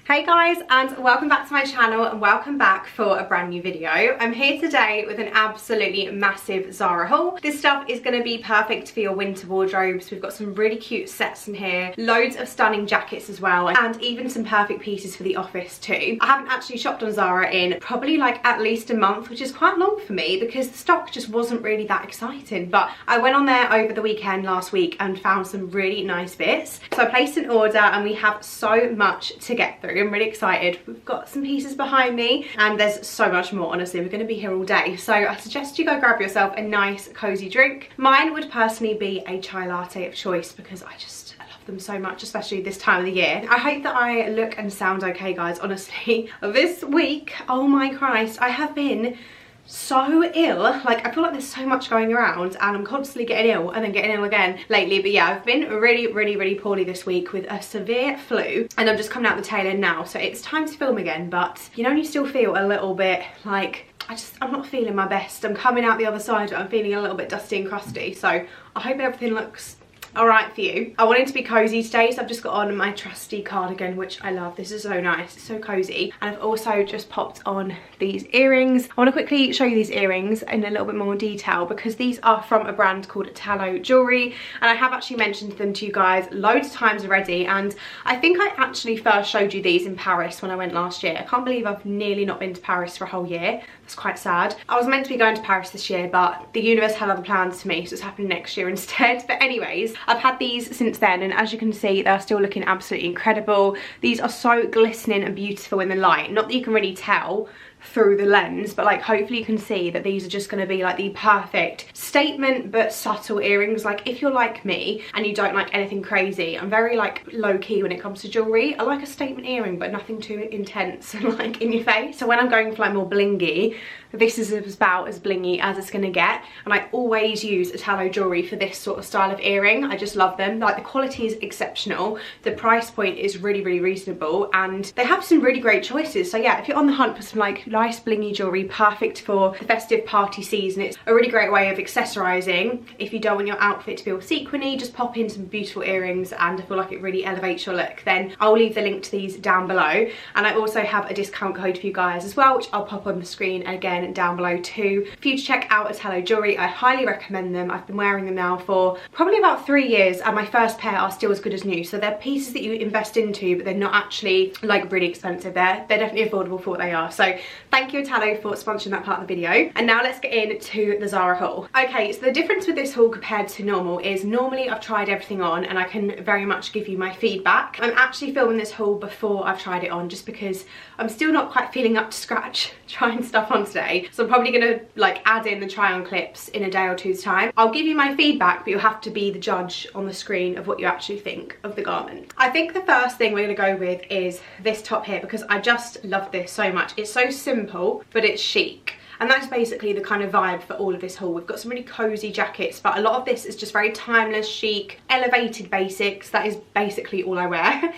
Hey guys, and welcome back to my channel and welcome back for a brand new video. I'm here today with an absolutely massive Zara haul. This stuff is going to be perfect for your winter wardrobes. We've got some really cute sets in here, loads of stunning jackets as well, and even some perfect pieces for the office too. I haven't actually shopped on Zara in probably like at least a month, which is quite long for me because the stock just wasn't really that exciting. But I went on there over the weekend last week and found some really nice bits. So I placed an order and we have so much to get through. I'm really excited. We've got some pieces behind me and there's so much more. Honestly, we're going to be here all day, so I suggest you go grab yourself a nice cozy drink. Mine would personally be a chai latte of choice because I love them so much, especially this time of the year. I hope that I look and sound okay, guys. Honestly, this week, oh my Christ, I have been so ill. Like, I feel like there's so much going around and I'm constantly getting ill and then getting ill again lately. But yeah, I've been really poorly this week with a severe flu and I'm just coming out the tail end now, so it's time to film again. But you know, you still feel a little bit like I'm not feeling my best. I'm coming out the other side, but I'm feeling a little bit dusty and crusty, so I hope everything looks alright for you. I wanted to be cozy today, so I've just got on my trusty cardigan, which I love. This is so nice, it's so cozy. And I've also just popped on these earrings. I want to quickly show you these earrings in a little bit more detail because these are from a brand called Italo jewellery, and I have actually mentioned them to you guys loads of times already, and I think I actually first showed you these in Paris when I went last year. I can't believe I've nearly not been to Paris for a whole year. That's quite sad. I was meant to be going to Paris this year, but the universe had other plans for me, so it's happening next year instead. But anyways, I've had these since then, and as you can see, they're still looking absolutely incredible. These are so glistening and beautiful in the light. Not that you can really tell through the lens, but like hopefully you can see that these are just going to be like the perfect statement but subtle earrings. Like, if you're like me and you don't like anything crazy, I'm very like low-key when it comes to jewelry. I like a statement earring but nothing too intense and like in your face. So when I'm going for like more blingy, this is about as blingy as it's gonna get, and I always use Italo jewellery for this sort of style of earring. I just love them. Like, the quality is exceptional, the price point is really reasonable, and they have some really great choices. So yeah, if you're on the hunt for some like nice blingy jewellery, perfect for the festive party season, it's a really great way of accessorising. If you don't want your outfit to be all sequiny, just pop in some beautiful earrings and I feel like it really elevates your look. Then I'll leave the link to these down below, and I also have a discount code for you guys as well, which I'll pop on the screen again down below too for you to check out. Italo jewellery, I highly recommend them. I've been wearing them now for probably about 3 years and my first pair are still as good as new. So they're pieces that you invest into, but they're not actually like really expensive. They're definitely affordable for what they are. So thank you Italo for sponsoring that part of the video. And now let's get into the Zara haul. Okay, so the difference with this haul compared to normal is normally I've tried everything on and I can very much give you my feedback. I'm actually filming this haul before I've tried it on just because I'm still not quite feeling up to scratch trying stuff on today. So I'm probably gonna like add in the try on clips in a day or two's time. I'll give you my feedback, but you'll have to be the judge on the screen of what you actually think of the garment. I think the first thing we're gonna go with is this top here because I just love this so much. It's so simple, but it's chic. And that's basically the kind of vibe for all of this haul. We've got some really cozy jackets, but a lot of this is just very timeless, chic, elevated basics. That is basically all I wear.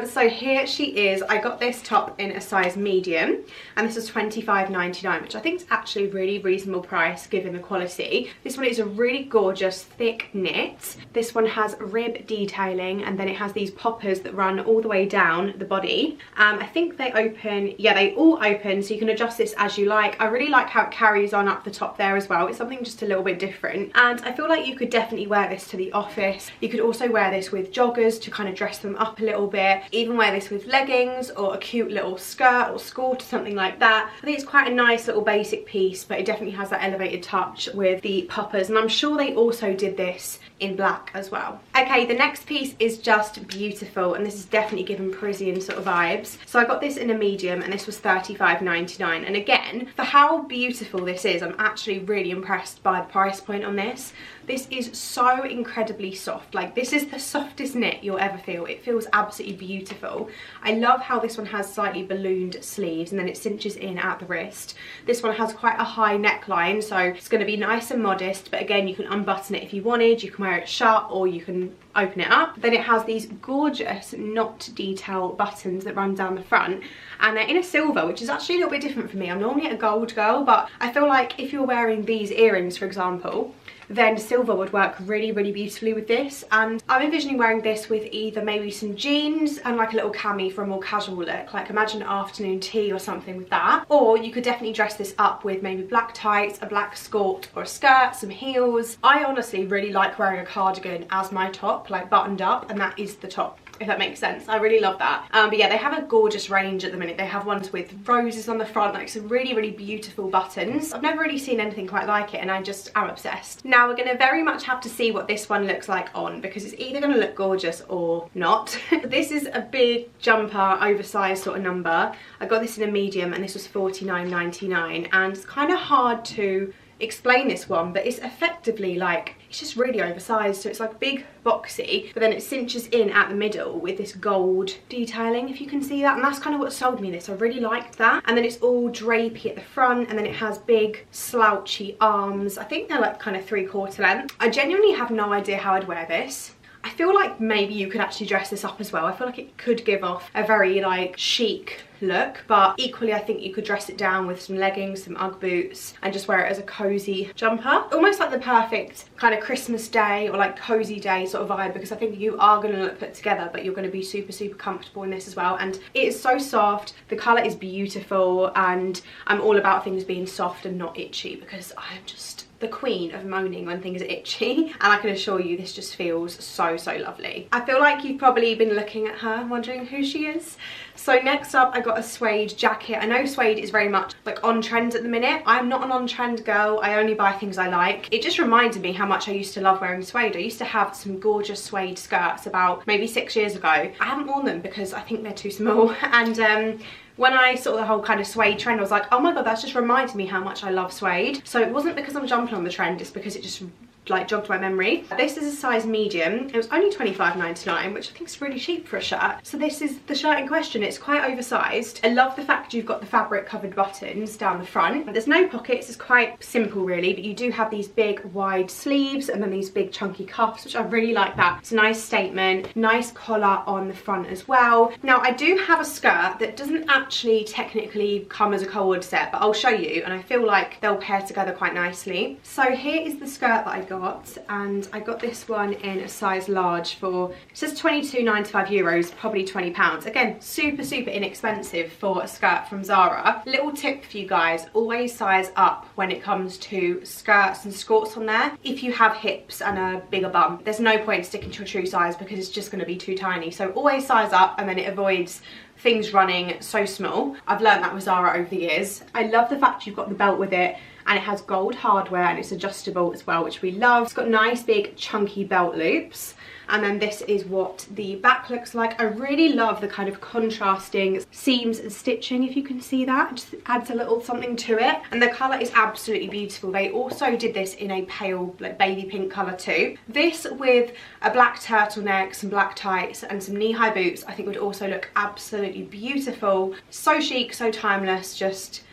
So here she is. I got this top in a size medium, and this is £25.99, which I think is actually a really reasonable price given the quality. This one is a really gorgeous, thick knit. This one has rib detailing, and then it has these poppers that run all the way down the body. I think they open, yeah, they all open, so you can adjust this as you like. I really like how it carries on up the top there as well. It's something just a little bit different, and I feel like you could definitely wear this to the office. You could also wear this with joggers to kind of dress them up a little bit, even wear this with leggings or a cute little skirt or skirt or something like that. I think it's quite a nice little basic piece, but it definitely has that elevated touch with the poppers, and I'm sure they also did this in black as well. Okay, the next piece is just beautiful, and this is definitely given Parisian sort of vibes. So I got this in a medium and this was £35.99, and again, for how beautiful this is, I'm actually really impressed by the price point on this. This is so incredibly soft. Like, this is the softest knit you'll ever feel. It feels absolutely beautiful. I love how this one has slightly ballooned sleeves and then it cinches in at the wrist. This one has quite a high neckline, so it's going to be nice and modest, but again, you can unbutton it if you wanted. You can wear it shut or you can open it up. Then it has these gorgeous knot detail buttons that run down the front, and they're in a silver, which is actually a little bit different for me. I'm normally a gold girl, but I feel like if you're wearing these earrings, for example, then silver would work really, really beautifully with this. And I'm envisioning wearing this with either maybe some jeans and like a little cami for a more casual look, like imagine an afternoon tea or something with that. Or you could definitely dress this up with maybe black tights, a black skirt or a skirt, some heels. I honestly really like wearing a cardigan as my top, like buttoned up, and that is the top, if that makes sense. I really love that. But yeah, they have a gorgeous range at the minute. They have ones with roses on the front, like some really, really beautiful buttons. I've never really seen anything quite like it, and I just am obsessed. Now we're gonna very much have to see what this one looks like on, because it's either gonna look gorgeous or not. This is a big jumper, oversized sort of number. I got this in a medium and this was $49.99, and it's kind of hard to explain this one, but it's effectively like, it's just really oversized. So it's like big boxy, but then it cinches in at the middle with this gold detailing, if you can see that. And that's kind of what sold me this. I really liked that. And then it's all drapey at the front, and then it has big slouchy arms. I think they're like kind of 3/4 length. I genuinely have no idea how I'd wear this. I feel like maybe you could actually dress this up as well. I feel like it could give off a very like chic look, but equally I think you could dress it down with some leggings, some Ugg boots, and just wear it as a cozy jumper. Almost like the perfect kind of Christmas day or like cozy day sort of vibe, because I think you are going to look put together, but you're going to be super, super comfortable in this as well. And it is so soft, the colour is beautiful, and I'm all about things being soft and not itchy, because I'm just the queen of moaning when things are itchy, and I can assure you this just feels so, so lovely. I feel like you've probably been looking at her wondering who she is. So next up I got a suede jacket. I know suede is very much like on trend at the minute. I'm not an on trend girl, I only buy things I like. It just reminded me how much I used to love wearing suede. I used to have some gorgeous suede skirts about maybe 6 years ago. I haven't worn them because I think they're too small, and when I saw the whole kind of suede trend, I was like, oh my god, that's just reminded me how much I love suede. So it wasn't because I'm jumping on the trend, it's because it just like jogged my memory. This is a size medium. It was only $25.99, which I think is really cheap for a shirt. So this is the shirt in question. It's quite oversized. I love the fact you've got the fabric covered buttons down the front. There's no pockets, it's quite simple really, but you do have these big wide sleeves and then these big chunky cuffs, which I really like that. It's a nice statement, nice collar on the front as well. Now I do have a skirt that doesn't actually technically come as a cord set, but I'll show you, and I feel like they'll pair together quite nicely. So here is the skirt that I got, and I got this one in a size large for, it says €22.95, probably £20. Again, super, super inexpensive for a skirt from Zara. Little tip for you guys, always size up when it comes to skirts and skirts on there. If you have hips and a bigger bum, there's no point sticking to a true size because it's just going to be too tiny. So always size up, and then it avoids things running so small. I've learned that with Zara over the years. I love the fact you've got the belt with it, and it has gold hardware, and it's adjustable as well, which we love. It's got nice big chunky belt loops, and then this is what the back looks like. I really love the kind of contrasting seams and stitching, if you can see that. It just adds a little something to it, and the colour is absolutely beautiful. They also did this in a pale like baby pink colour too. This with a black turtleneck, some black tights and some knee-high boots I think would also look absolutely beautiful. So chic, so timeless, just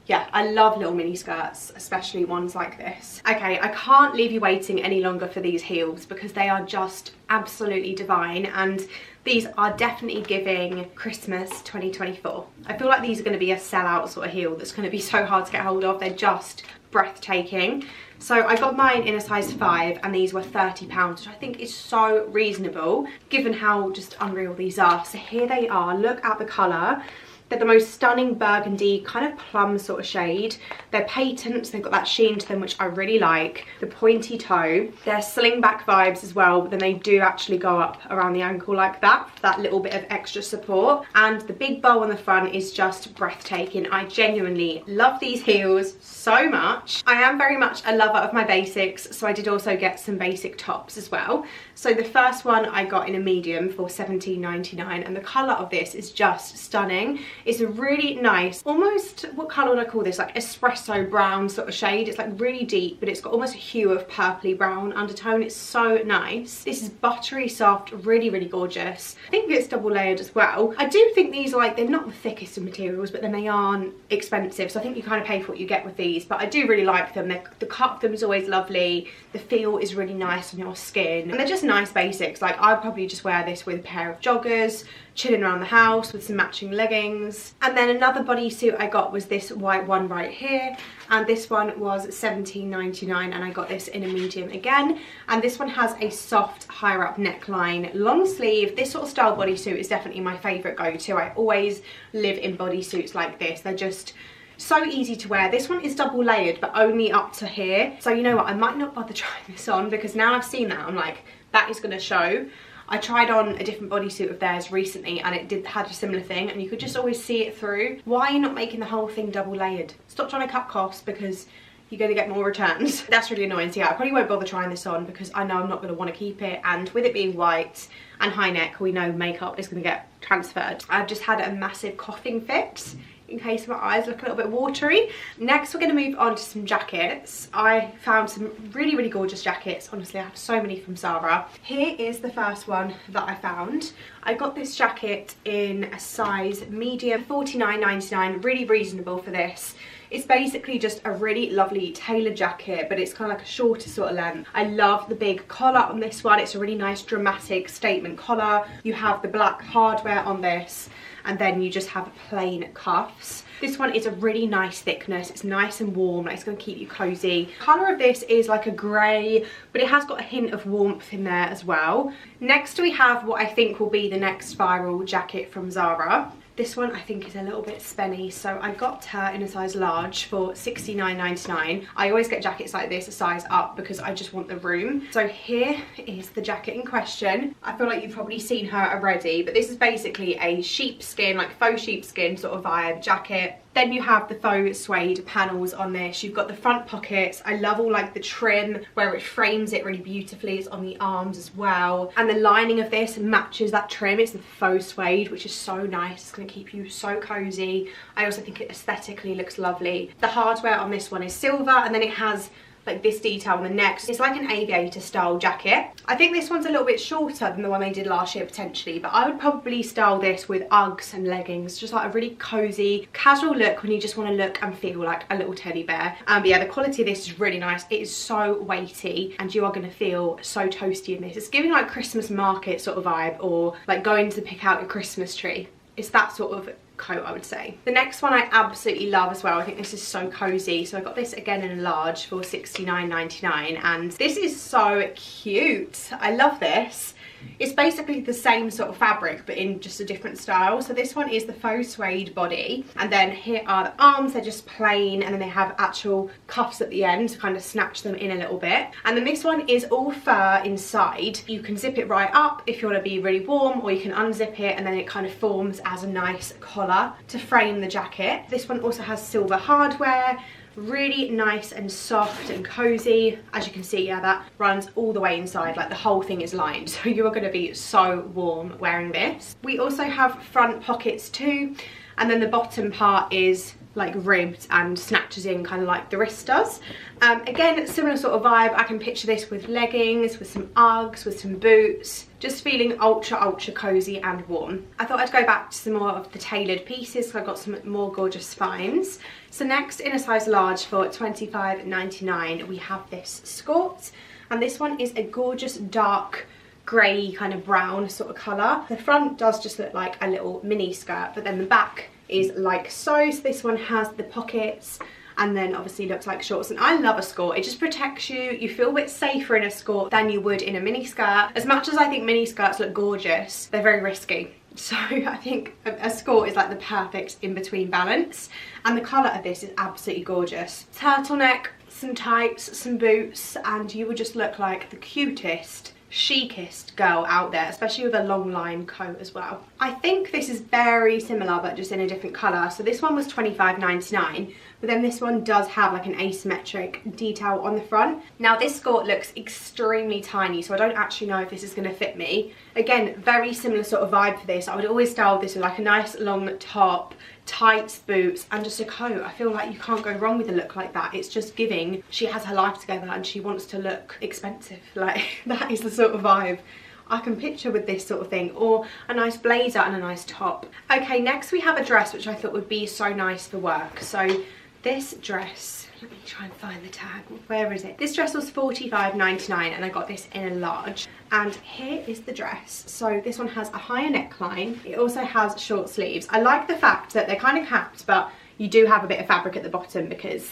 yeah, I love little mini skirts, especially ones like this. Okay, I can't leave you waiting any longer for these heels because they are just absolutely divine, and these are definitely giving Christmas 2024. I feel like these are going to be a sellout sort of heel that's going to be so hard to get hold of. They're just breathtaking. So I got mine in a size 5, and these were £30, which I think is so reasonable given how just unreal these are. So here they are, look at the colour. They're the most stunning burgundy, kind of plum sort of shade. They're patents, they've got that sheen to them, which I really like. The pointy toe. They're slingback vibes as well, but then they do actually go up around the ankle like that, for that little bit of extra support. And the big bow on the front is just breathtaking. I genuinely love these heels so much. I am very much a lover of my basics, so I did also get some basic tops as well. So the first one I got in a medium for $17.99, and the colour of this is just stunning. It's a really nice, almost, what colour would I call this? Like espresso brown sort of shade. It's like really deep, but it's got almost a hue of purpley brown undertone. It's so nice. This is buttery soft, really, really gorgeous. I think it's double layered as well. I do think these are like, they're not the thickest of materials, but then they aren't expensive. So I think you kind of pay for what you get with these, but I do really like them. The cut of them is always lovely. The feel is really nice on your skin, and they're just nice basics. Like I'd probably just wear this with a pair of joggers, chilling around the house with some matching leggings. And then another bodysuit I got was this white one right here, and this one was $17.99, and I got this in a medium again. And this one has a soft higher up neckline, long sleeve. This sort of style bodysuit is definitely my favourite go-to. I always live in bodysuits like this. They're just so easy to wear. This one is double layered but only up to here, so you know what, I might not bother trying this on, because now I've seen that I'm like, that is going to show. I tried on a different bodysuit of theirs recently and it had a similar thing, and you could just always see it through. Why are you not making the whole thing double layered? Stop trying to cut costs, because you're going to get more returns. That's really annoying. So yeah, I probably won't bother trying this on because I know I'm not going to want to keep it, and with it being white and high neck, we know makeup is going to get transferred. I've just had a massive coughing fit in case my eyes look a little bit watery. Next we're going to move on to some jackets. I found some really gorgeous jackets. Honestly, I have so many from Zara. Here is the first one that I found. I got this jacket in a size medium, $49.99, really reasonable for this. It's basically just a really lovely tailored jacket, but it's kind of like a shorter sort of length. I love the big collar on this one. It's a really nice dramatic statement collar. You have the black hardware on this, and then you just have plain cuffs. This one is a really nice thickness. It's nice and warm, like it's going to keep you cozy. The colour of this is like a grey, but it has got a hint of warmth in there as well. Next we have what I think will be the next viral jacket from Zara. This one I think is a little bit spenny, so I got her in a size large for $69.99. I always get jackets like this a size up because I just want the room. So here is the jacket in question. I feel like you've probably seen her already, but this is basically a sheepskin, like faux sheepskin sort of vibe jacket. Then you have the faux suede panels on this. You've got the front pockets. I love all like the trim where it frames it really beautifully. It's on the arms as well. And the lining of this matches that trim. It's the faux suede, which is so nice. It's going to keep you so cozy. I also think it aesthetically looks lovely. The hardware on this one is silver, and then it has like this detail on the neck. It's like an aviator style jacket. I think this one's a little bit shorter than the one they did last year potentially, but I would probably style this with Uggs and leggings. Just like a really cozy, casual look when you just want to look and feel like a little teddy bear. But yeah, the quality of this is really nice. It is so weighty and you are going to feel so toasty in this. It's giving like Christmas market sort of vibe, or like going to pick out your Christmas tree. It's that sort of coat, I would say. The next one I absolutely love as well. I think this is so cozy. So I got this again in a large for $69.99, and this is so cute. I love this. It's basically the same sort of fabric but in just a different style. So this one is the faux suede body, and then here are the arms. They're just plain, and then they have actual cuffs at the end to kind of snatch them in a little bit. And then this one is all fur inside. You can zip it right up if you want to be really warm, or you can unzip it and then it kind of forms as a nice collar to frame the jacket. This one also has silver hardware. Really nice and soft and cozy. As you can see, yeah, that runs all the way inside, like the whole thing is lined, so you are going to be so warm wearing this. We also have front pockets too, and then the bottom part is like ribbed and snatches in kind of like the wrist does. Again, similar sort of vibe. I can picture this with leggings, with some Uggs, with some boots, just feeling ultra cozy and warm. I thought I'd go back to some more of the tailored pieces, so I got some more gorgeous finds. So next, in a size large for $25.99, we have this skirt, and this one is a gorgeous dark grey kind of brown sort of colour. The front does just look like a little mini skirt, but then the back is like so. So this one has the pockets and then obviously looks like shorts, and I love a skirt. It just protects you. You feel a bit safer in a skirt than you would in a mini skirt. As much as I think mini skirts look gorgeous, they're very risky. So I think a skirt is like the perfect in-between balance, and the colour of this is absolutely gorgeous. Turtleneck, some tights, some boots, and you would just look like the cutest, chicest girl out there, especially with a long line coat as well. I think this is very similar but just in a different colour. So this one was $25.99, but then this one does have like an asymmetric detail on the front. Now this skirt looks extremely tiny, so I don't actually know if this is going to fit me. Again, very similar sort of vibe for this. I would always style this with like a nice long top, tights, boots, and just a coat. I feel like you can't go wrong with a look like that. It's just giving she has her life together and she wants to look expensive. Like, that is the sort of vibe I can picture with this sort of thing, or a nice blazer and a nice top. Okay, next we have a dress which I thought would be so nice for work. So This dress, let me try and find the tag, where is it? This dress was $45.99 and I got this in a large. And here is the dress. So this one has a higher neckline. It also has short sleeves. I like the fact that they're kind of capped, but you do have a bit of fabric at the bottom because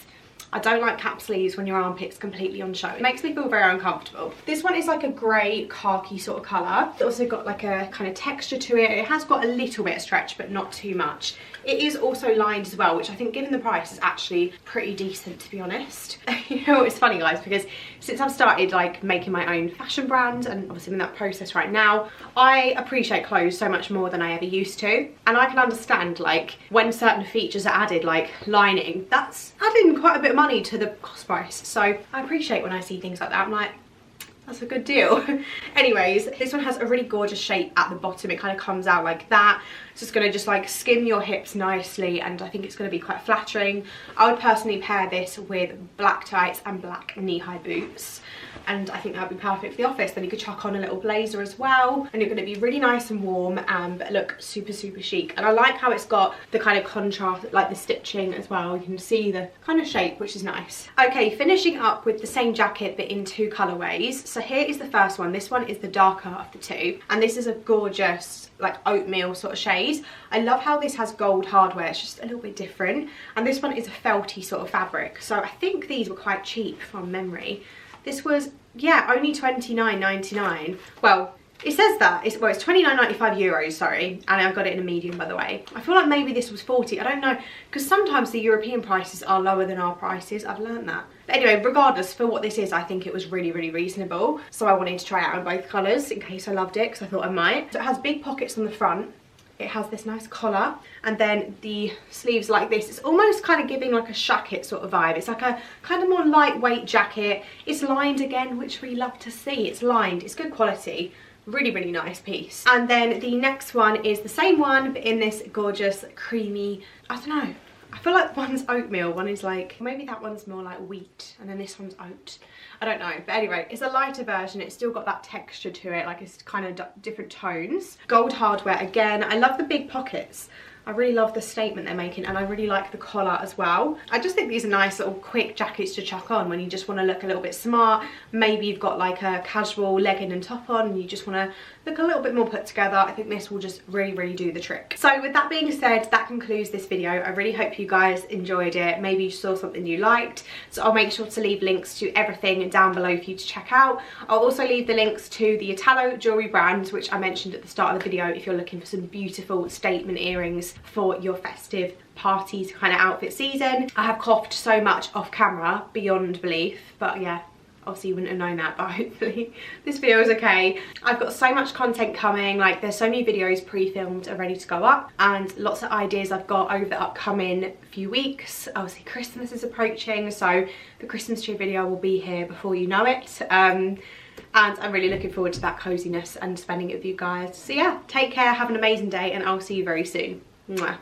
I don't like cap sleeves when your armpit's completely on show. It makes me feel very uncomfortable. This one is like a grey khaki sort of colour. It's also got like a kind of texture to it. It has got a little bit of stretch, but not too much. It is also lined as well, which I think given the price is actually pretty decent, to be honest. You know, it's funny guys, because since I've started like making my own fashion brand, and obviously I'm in that process right now, I appreciate clothes so much more than I ever used to. And I can understand like when certain features are added, like lining, that's adding quite a bit of money to the cost price. So I appreciate when I see things like that. I'm like, that's a good deal. Anyways, this one has a really gorgeous shape at the bottom. It kind of comes out like that. It's just going to just like skim your hips nicely, and I think it's going to be quite flattering. I would personally pair this with black tights and black knee-high boots, and I think that would be perfect for the office. Then you could chuck on a little blazer as well, and you're going to be really nice and warm and look super chic. And I like how it's got the kind of contrast, like the stitching as well. You can see the kind of shape, which is nice. Okay, finishing up with the same jacket but in two colorways. So here is the first one. This one is the darker of the two, and this is a gorgeous like oatmeal sort of shade. I love how this has gold hardware. It's just a little bit different, and this one is a felty sort of fabric. So I think these were quite cheap from memory. This was, yeah, only £29.99. Well, it says that. It's €29.95 euros, sorry. And I got it in a medium, by the way. I feel like maybe this was 40. I don't know. Because sometimes the European prices are lower than our prices. I've learned that. But anyway, regardless, for what this is, I think it was really reasonable. So I wanted to try it out in both colours in case I loved it, because I thought I might. So it has big pockets on the front. It has this nice collar, and then the sleeves like this. It's almost kind of giving like a shacket sort of vibe. It's like a kind of more lightweight jacket. It's lined again, which we love to see. It's lined, it's good quality. Really nice piece. And then the next one is the same one, but in this gorgeous creamy, I don't know, I feel like one's oatmeal, one is like, maybe that one's more like wheat, and then this one's oat. I don't know, but anyway, it's a lighter version. It's still got that texture to it, like it's kind of different tones. Gold hardware again. I love the big pockets. I really love the statement they're making, and I really like the collar as well. I just think these are nice little quick jackets to chuck on when you just want to look a little bit smart. Maybe you've got like a casual legging and top on and you just want to look a little bit more put together. I think this will just really do the trick. So with that being said, that concludes this video. I really hope you guys enjoyed it. Maybe you saw something you liked. So I'll make sure to leave links to everything down below for you to check out. I'll also leave the links to the Italo jewellery brand, which I mentioned at the start of the video, if you're looking for some beautiful statement earrings for your festive parties kind of outfit season. I have coughed so much off camera beyond belief, but yeah, obviously you wouldn't have known that, but hopefully this video is okay. I've got so much content coming, like there's so many videos pre-filmed and ready to go up, and lots of ideas I've got over the upcoming few weeks. Obviously Christmas is approaching, so the Christmas tree video will be here before you know it. And I'm really looking forward to that coziness and spending it with you guys. So yeah, take care, have an amazing day, and I'll see you very soon. Mwah.